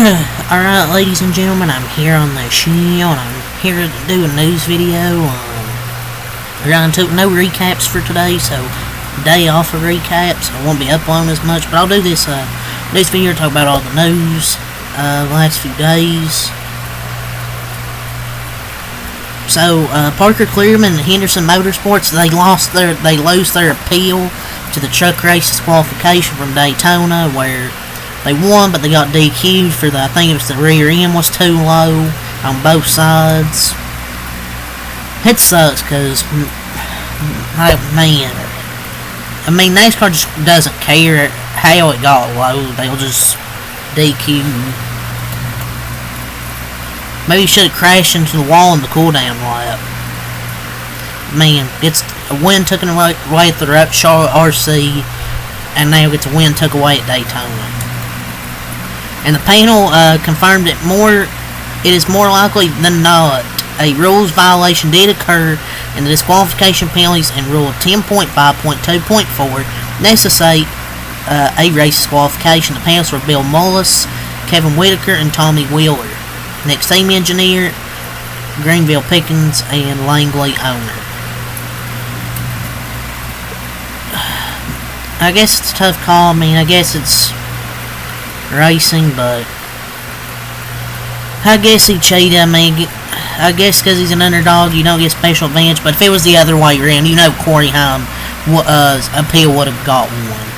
Alright, ladies and gentlemen, I'm here on the show, and I'm here to do a news video. We're going to no recaps for today, so day off of recaps. I won't be uploading as much, but I'll do this video to talk about all the news last few days. So Parker Clearman and Henderson Motorsports, they lose their appeal to the truck race disqualification from Daytona, where they won, but they got DQ'd for I think it was the rear end was too low on both sides. It sucks, because, man, I mean, NASCAR just doesn't care how it got low. They'll just DQ. Maybe you should have crashed into the wall in the cooldown lap. Man, gets a win taken away at the Charlotte RC, and now gets a win took away at Daytona. And the panel confirmed it is more likely than not a rules violation did occur, and the disqualification penalties in Rule 10.5.2.4 necessitate a race disqualification. The panels were Bill Mullis, Kevin Whitaker, and Tommy Wheeler. Next team engineer, Greenville Pickens, and Langley owner. I guess it's a tough call. I mean, I guess it's racing, but I guess he cheated. I mean, I guess because he's an underdog, you don't get special advantage. But if it was the other way around, you know, Corey Heim appeal would have got one.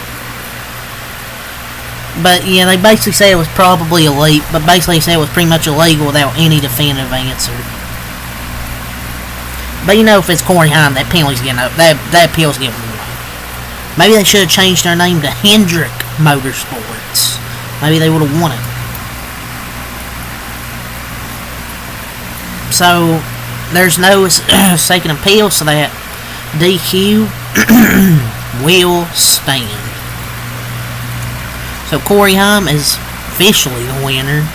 But yeah, they basically said it was probably illegal. But basically said it was pretty much illegal without any definitive answer. But you know, if it's Corey Heim, that penalty's getting that appeal's getting won. Maybe they should have changed their name to Hendrick Motorsports. Maybe they would have won it. So, there's no second appeal, so that DQ will stand. So, Corey Heim is officially the winner.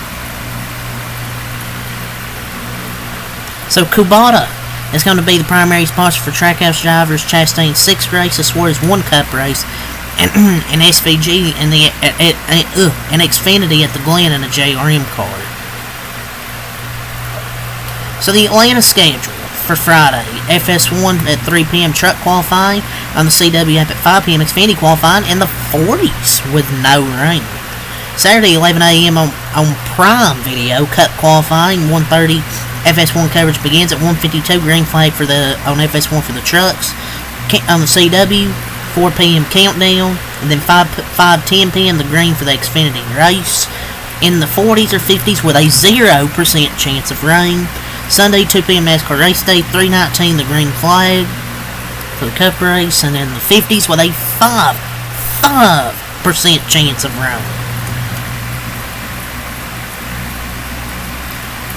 So, Kubota is going to be the primary sponsor for Trackhouse drivers Chastain's 6th race, as well as 1 Cup race, and SVG and Xfinity at the Glen in a JRM car. So the Atlanta schedule for Friday: FS1 at 3 p.m. truck qualifying, on the CW app at 5 p.m. Xfinity qualifying in the 40s with no rain. Saturday 11 a.m. on Prime Video Cup qualifying, 1:30 FS1 coverage begins at 1:52 green flag on FS1 for the trucks. On the CW, 4 p.m. countdown, and then 5:10 p.m. the green for the Xfinity race. In the 40s or 50s with a 0% chance of rain. Sunday, 2 p.m. NASCAR race day, 3:19 the green flag for the Cup race, and in the 50s with a 5% chance of rain.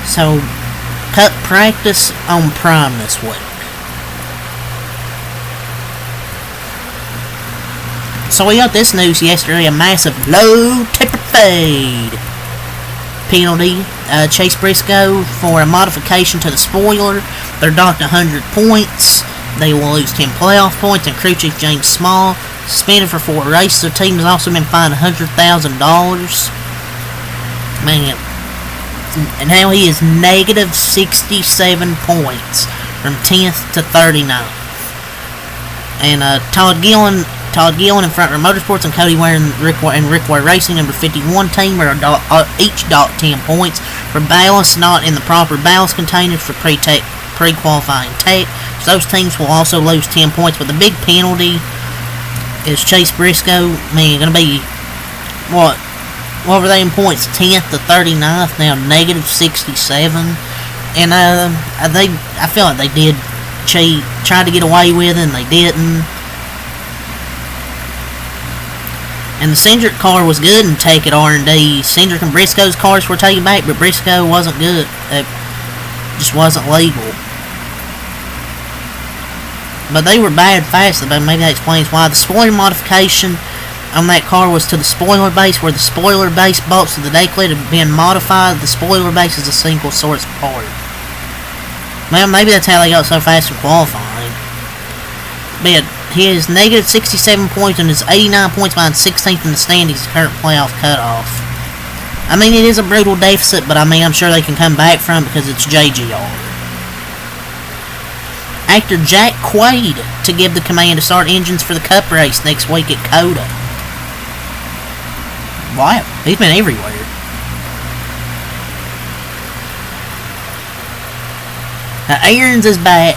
So, Cup practice on Prime this week. So we got this news yesterday: a massive low temper fade penalty. Chase Briscoe for a modification to the spoiler. They're docked 100 points. They will lose 10 playoff points. And crew chief James Small suspended for 4 races. Their team has also been fined $100,000. Man. And now he is negative 67 points from 10th to 39th. And Todd Gillen in Front Row Motorsports and Cody Ware and Rick Ware Racing, number 51 team, are each docked 10 points for ballast not in the proper ballast containers for pre-qualifying tech. So those teams will also lose 10 points. But the big penalty is Chase Briscoe. Man, going to be what were they in points? 10th to 39th, now negative 67. And I feel like they did cheat, tried to get away with it, and they didn't. And the Cindric car was good in Tech at R&D. Cindric and Briscoe's cars were taken back, but Briscoe wasn't good. It just wasn't legal. But they were bad fast, but maybe that explains why. The spoiler modification on that car was to the spoiler base, where the spoiler base bolts of the deck lid have been modified. The spoiler base is a single source part. Well, maybe that's how they got so fast in qualifying. But he has negative 67 points and is 89 points behind 16th in the standings, current playoff cutoff. I mean, it is a brutal deficit, but I mean, I'm sure they can come back from it because it's JGR. Actor Jack Quaid to give the command to start engines for the Cup race next week at Coda. Wow, he's been everywhere. Aaron's is back.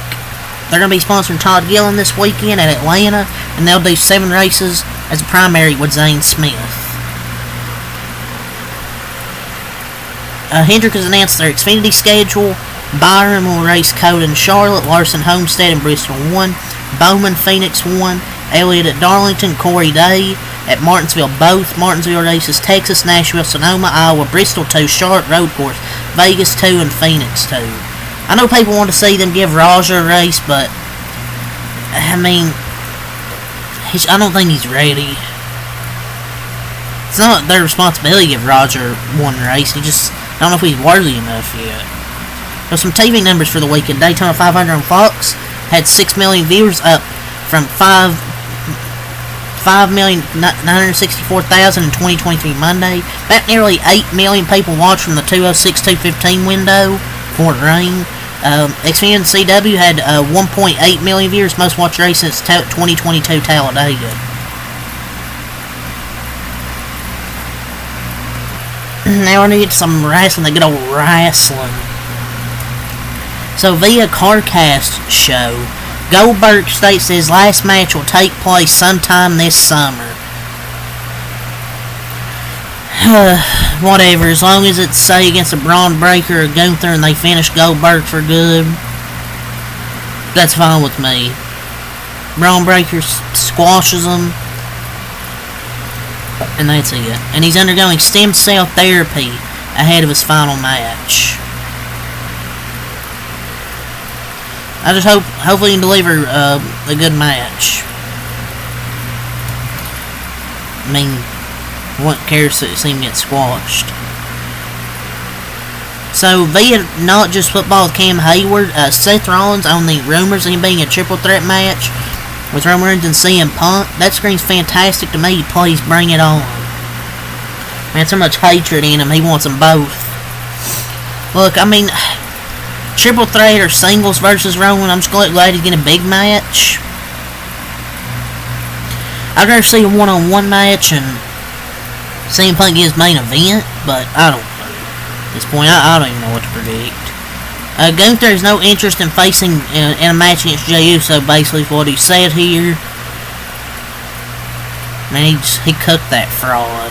They're going to be sponsoring Todd Gillen this weekend at Atlanta, and they'll do 7 races as a primary with Zane Smith. Hendrick has announced their Xfinity schedule. Byron will race Coda in Charlotte, Larson Homestead and Bristol 1, Bowman Phoenix 1, Elliott at Darlington, Corey Day at Martinsville both. Martinsville races Texas, Nashville, Sonoma, Iowa, Bristol 2, Charlotte Road Course, Vegas 2, and Phoenix 2. I know people want to see them give Raja a race, but I mean, I don't think he's ready. It's not their responsibility to give Roger one race. He just, I don't know if he's worthy enough yet. There's some TV numbers for the weekend. Daytona 500 on Fox had 6 million viewers, up from 5,964,000 in 2023 Monday. About nearly 8 million people watched from the 206-215 window before it rained. Xfinity CW had 1.8 million viewers, most watched race since 2022 Talladega. Now I need some wrestling, the good old wrestling. So via CarCast show, Goldberg states that his last match will take place sometime this summer. Whatever, as long as it's, say, against a Braun Breaker or Gunther and they finish Goldberg for good, that's fine with me. Braun Breaker squashes him, and that's it. And he's undergoing stem cell therapy ahead of his final match. I just hopefully he can deliver a good match. I mean, what cares to see him get squashed? So, via Not Just Football with Cam Hayward, Seth Rollins on the rumors of him being a triple threat match with Roman Reigns and CM Punk. That screams fantastic to me. Please bring it on. Man, so much hatred in him. He wants them both. Look, I mean, triple threat or singles versus Roman, I'm just glad he's getting a big match. I'd rather see a one-on-one match and CM Punk gets main event, but I don't know. At this point, I don't even know what to predict. Gunther has no interest in facing in a match against Jey Uso, basically is what he said here. Man, he cooked that fraud.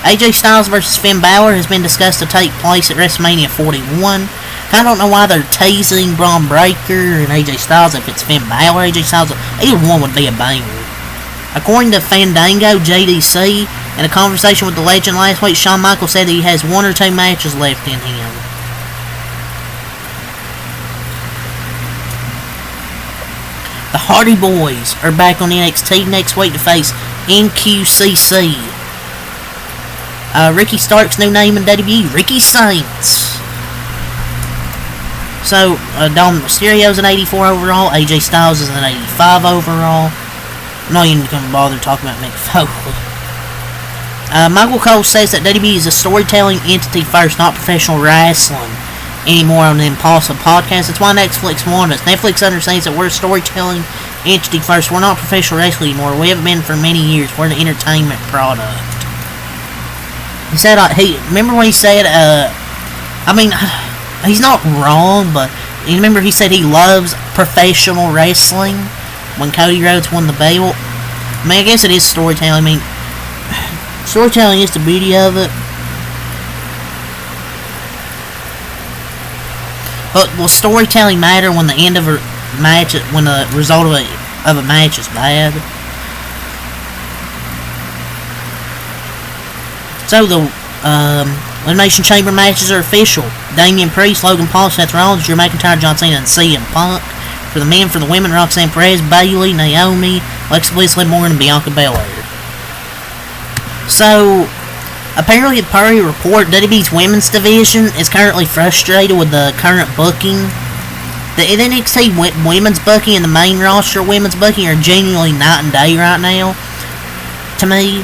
AJ Styles versus Finn Balor has been discussed to take place at WrestleMania 41. I don't know why they're teasing Braun Breaker and AJ Styles if it's Finn Balor, AJ Styles. Either one would be a banger. According to Fandango JDC, in a conversation with the legend last week, Shawn Michaels said that he has 1 or 2 matches left in him. The Hardy Boys are back on NXT next week to face NQCC. Ricky Stark's new name in WWE, Ricky Saints. So, Dom Mysterio's an 84 overall, AJ Styles is an 85 overall. I'm not even going to bother talking about Mick Foley. Michael Cole says that WWE is a storytelling entity first, not professional wrestling anymore on the Impulsive podcast. That's why Netflix wanted us. Netflix understands that we're a storytelling entity first. We're not professional wrestling anymore. We haven't been for many years. We're an entertainment product. He said, remember when he said, I mean, he's not wrong, but you remember he said he loves professional wrestling when Cody Rhodes won the belt? I mean, I guess it is storytelling. I mean, storytelling is the beauty of it. But will storytelling matter when the end of a match, when the result of a match is bad? So the Elimination Chamber matches are official. Damian Priest, Logan Paul, Seth Rollins, Drew McIntyre, John Cena, and CM Punk. For the men, for the women, Roxanne Perez, Bayley, Naomi, Alexa Bliss, Liv Morgan, and Bianca Belair. So, apparently, per a report, WWE's women's division is currently frustrated with the current booking. The NXT women's booking and the main roster women's booking are genuinely night and day right now. to me.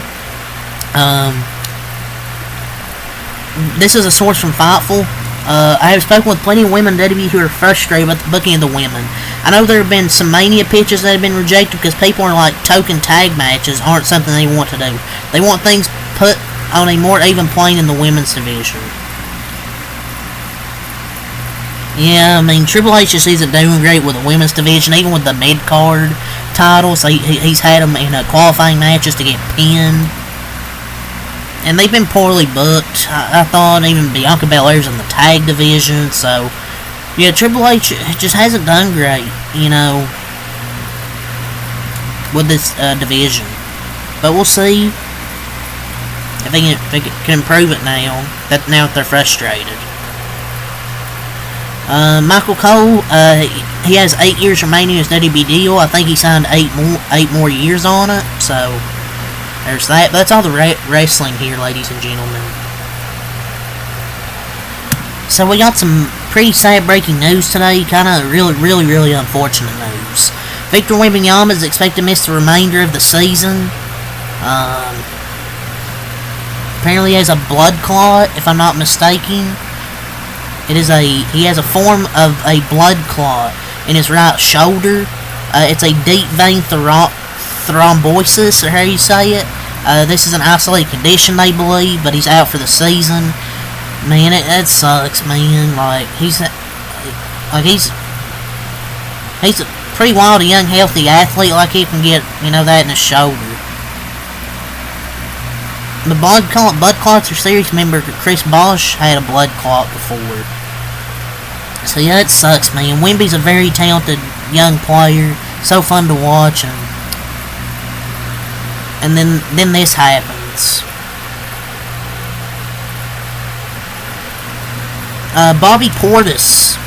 This is a source from Fightful. I have spoken with plenty of women in WWE who are frustrated about the booking of the women. I know there have been some Mania pitches that have been rejected because people are like token tag matches aren't something they want to do. They want things put on a more even plane in the women's division. Yeah, I mean, Triple H just isn't doing great with the women's division, even with the mid-card titles. He's had them in qualifying matches to get pinned. And they've been poorly booked. I thought even Bianca Belair's in the tag division, so... Yeah, Triple H just hasn't done great, you know, with this division. But we'll see if they can improve it now that they're frustrated. Michael Cole, he has 8 years remaining in his WWE deal. I think he signed 8 more years on it, so... There's that. But that's all the wrestling here, ladies and gentlemen. So we got some pretty sad breaking news today. Kind of really unfortunate news. Victor Wembanyama is expected to miss the remainder of the season. Apparently he has a blood clot, if I'm not mistaken. He has a form of a blood clot in his right shoulder. It's a deep vein thrombosis, or how you say it. This is an isolated condition, they believe, but he's out for the season. Man, that sucks, man. Like he's a pretty wild, young, healthy athlete. Like he can get, you know, that in his shoulder. The blood clots are serious. Remember, Chris Bosh had a blood clot before. So yeah, it sucks, man. Wemby's a very talented young player. So fun to watch, and then this happens. Bobby Portis.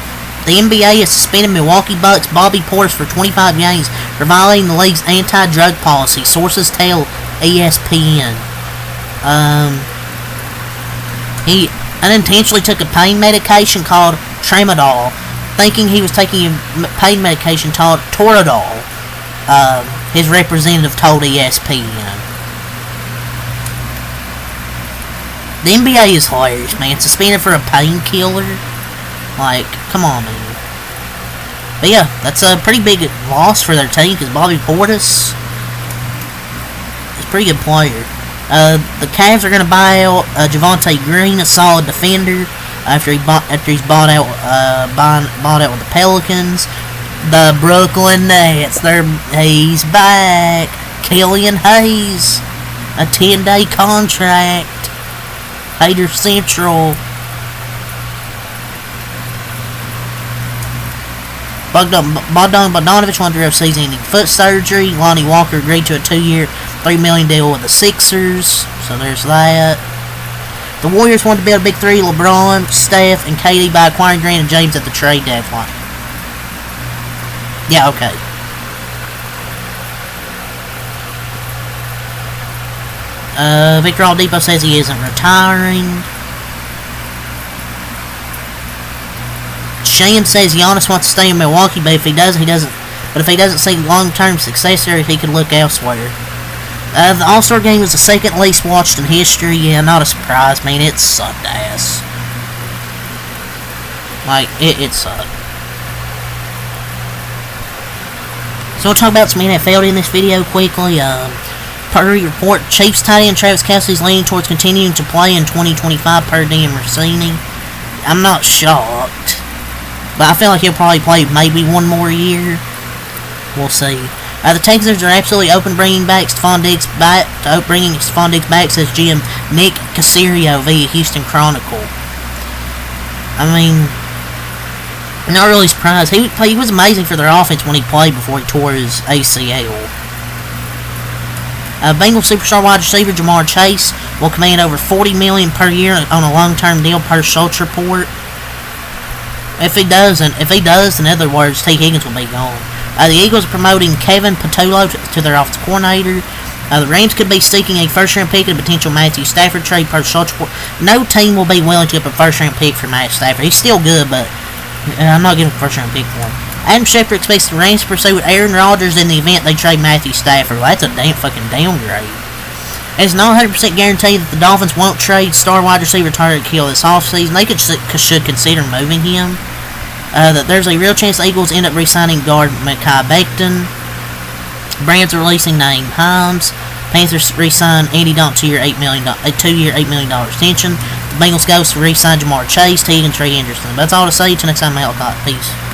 The NBA has suspended Milwaukee Bucks Bobby Portis for 25 games for violating the league's anti-drug policy. Sources tell ESPN. He unintentionally took a pain medication called Tramadol, thinking he was taking a pain medication called Toradol. His representative told ESPN. The NBA is hilarious, man. Suspended for a painkiller. Like, come on, man. But yeah, that's a pretty big loss for their team because Bobby Portis is a pretty good player. The Cavs are going to buy out Javonte Green, a solid defender, after he's bought out with the Pelicans. The Brooklyn Nets, he's back. Killian Hayes, a 10-day contract. Hater Central. Bogdanovich went through season-ending foot surgery. Lonnie Walker agreed to a 2-year, $3 million deal with the Sixers. So there's that. The Warriors wanted to build a big three: LeBron, Steph, and KD by acquiring Grant and James at the trade deadline. Yeah, okay. Victor Oladipo says he isn't retiring. Shane says Giannis wants to stay in Milwaukee, but if he doesn't, he doesn't. But if he doesn't see long-term success there, he could look elsewhere. The All-Star Game was the second least watched in history. Yeah, not a surprise, man. It sucked ass. Like, it sucked. So we'll talk about some NFL in this video quickly. Per report, Chiefs tight end Travis Kelce is leaning towards continuing to play in 2025 per Dan Rossini. I'm not shocked, but I feel like he'll probably play maybe one more year. We'll see. The Texans are absolutely open to bringing Stephon Diggs back, says GM Nick Caserio via Houston Chronicle. I mean, not really surprised. He was amazing for their offense when he played before he tore his ACL. Bengals superstar wide receiver Jamar Chase will command over $40 million per year on a long-term deal per Schultz report. If he does, in other words, T. Higgins will be gone. The Eagles are promoting Kevin Patullo to their offensive coordinator. The Rams could be seeking a first-round pick and a potential Matthew Stafford trade per Schultz report. No team will be willing to give up a first-round pick for Matt Stafford. He's still good, but I'm not giving a first-round pick for him. Adam Schefter expects the Rams to pursue Aaron Rodgers in the event they trade Matthew Stafford. Well, that's a fucking downgrade. It's not 100% guaranteed that the Dolphins won't trade star wide receiver Tyreek Hill this offseason. They should consider moving him. That there's a real chance the Eagles end up re-signing guard Mekhi Becton. Browns are releasing Naeem Hines. Panthers re-sign Andy Dalton a $2-year, $8 million extension. The Bengals Ghosts re-sign Jamar Chase, Teague, and Trey Anderson. That's all to say. Till next time, Peace.